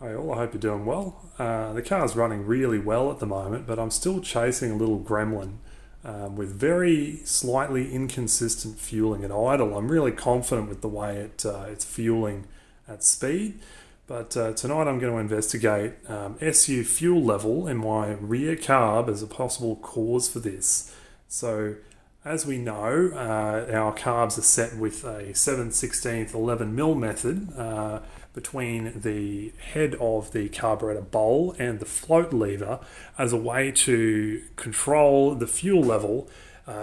Hey all, I hope you're doing well. The car's running really well at the moment, but I'm still chasing a little gremlin with very slightly inconsistent fueling at idle. I'm really confident with the way it's fueling at speed, but tonight I'm going to investigate SU fuel level in my rear carb as a possible cause for this. So, as we know, our carbs are set with a 7/16 11 mil method between the head of the carburettor bowl and the float lever as a way to control the fuel level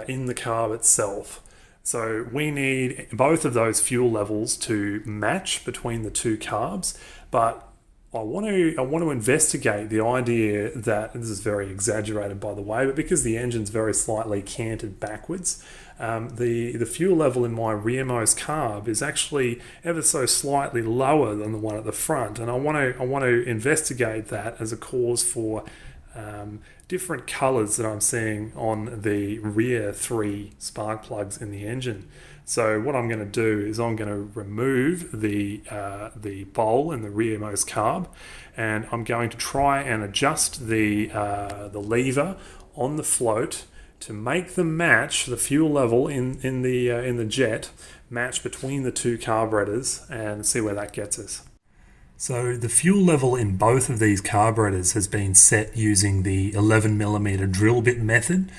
in the carb itself. So we need both of those fuel levels to match between the two carbs, but I want to investigate the idea that this is very exaggerated, by the way, but because the engine's very slightly canted backwards, the fuel level in my rearmost carb is actually ever so slightly lower than the one at the front, and I want to investigate that as a cause for different colours that I'm seeing on the rear three spark plugs in the engine. So what I'm going to do is I'm going to remove the bowl in the rearmost carb, and I'm going to try and adjust the lever on the float to make them match the fuel level in the jet match between the two carburetors and see where that gets us. So the fuel level in both of these carburetors has been set using the 11mm drill bit method,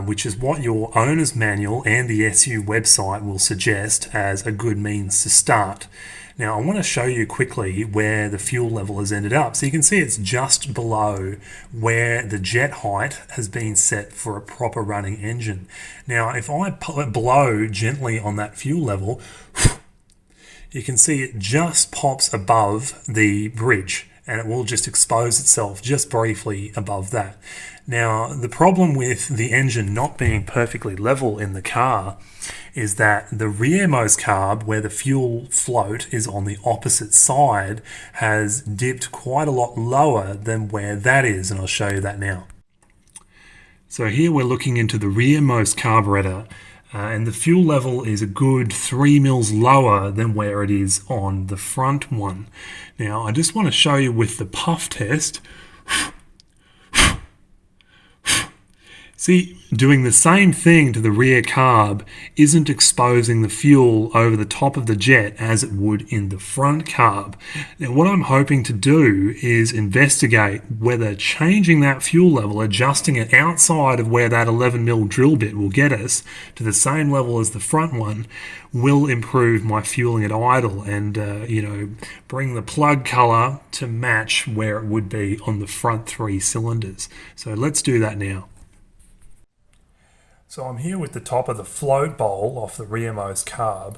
which is what your owner's manual and the SU website will suggest as a good means to start. Now I want to show you quickly where the fuel level has ended up. So you can see it's just below where the jet height has been set for a proper running engine. Now if I blow gently on that fuel level, you can see it just pops above the bridge and it will just expose itself just briefly above that. Now, the problem with the engine not being perfectly level in the car is that the rearmost carb, where the fuel float is on the opposite side, has dipped quite a lot lower than where that is, and I'll show you that now. So here we're looking into the rearmost carburetor, and the fuel level is a good 3 mils lower than where it is on the front one. Now, I just want to show you with the puff test. See, doing the same thing to the rear carb isn't exposing the fuel over the top of the jet as it would in the front carb. Now, what I'm hoping to do is investigate whether changing that fuel level, adjusting it outside of where that 11mm drill bit will get us to the same level as the front one, will improve my fueling at idle and, bring the plug color to match where it would be on the front three cylinders. So let's do that now. So I'm here with the top of the float bowl off the rearmost carb,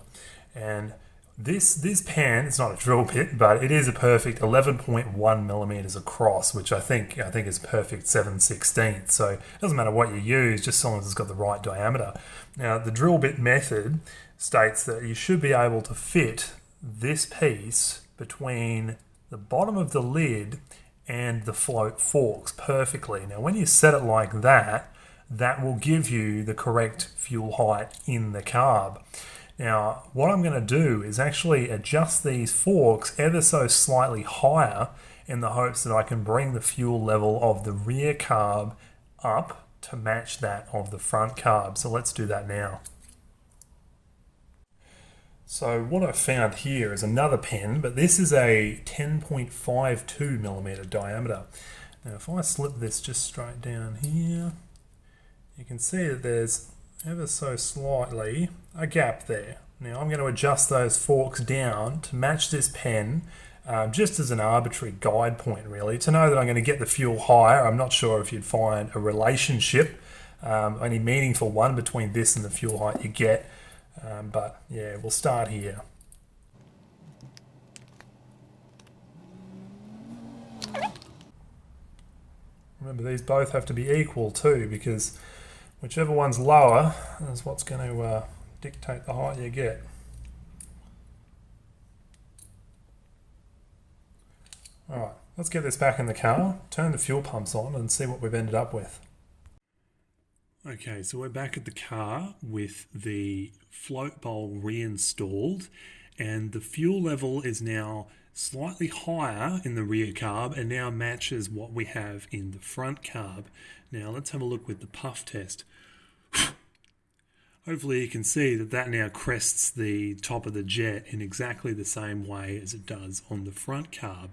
and this pan, it's not a drill bit, but it is a perfect 11.1 millimeters across, which I think is perfect 7/16. So it doesn't matter what you use, just as long as it's got the right diameter. Now the drill bit method states that you should be able to fit this piece between the bottom of the lid and the float forks perfectly. Now when you set it like that, that will give you the correct fuel height in the carb. Now, what I'm going to do is actually adjust these forks ever so slightly higher in the hopes that I can bring the fuel level of the rear carb up to match that of the front carb. So let's do that now. So what I found here is another pen, but this is a 10.52 millimeter diameter. Now, if I slip this just straight down here, you can see that there's ever so slightly a gap there. Now I'm going to adjust those forks down to match this pen, just as an arbitrary guide point really, to know that I'm going to get the fuel higher. I'm not sure if you'd find a relationship, any meaningful one between this and the fuel height you get, but yeah, we'll start here. Remember, these both have to be equal too, because whichever one's lower is what's going to dictate the height you get. Alright, let's get this back in the car, turn the fuel pumps on and see what we've ended up with. Okay, so we're back at the car with the float bowl reinstalled, and the fuel level is now slightly higher in the rear carb and now matches what we have in the front carb. Now let's have a look with the puff test. Hopefully you can see that that now crests the top of the jet in exactly the same way as it does on the front carb.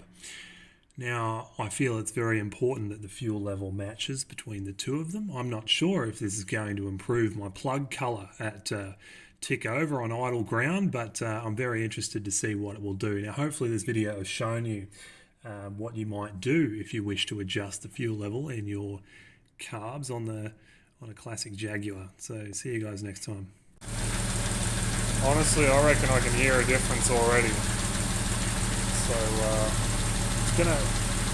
Now, I feel it's very important that the fuel level matches between the two of them. I'm not sure if this is going to improve my plug colour at tick over on idle ground, but I'm very interested to see what it will do. Now, hopefully this video has shown you what you might do if you wish to adjust the fuel level in your carbs on a classic Jaguar. So, see you guys next time. Honestly, I reckon I can hear a difference already. So,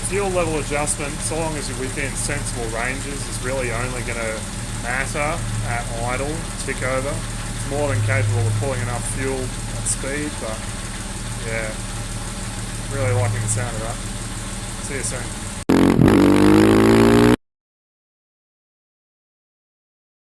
fuel level adjustment, so long as you're within sensible ranges, is really only going to matter at idle, tick over. It's more than capable of pulling enough fuel at speed, but yeah, really liking the sound of that. See you soon.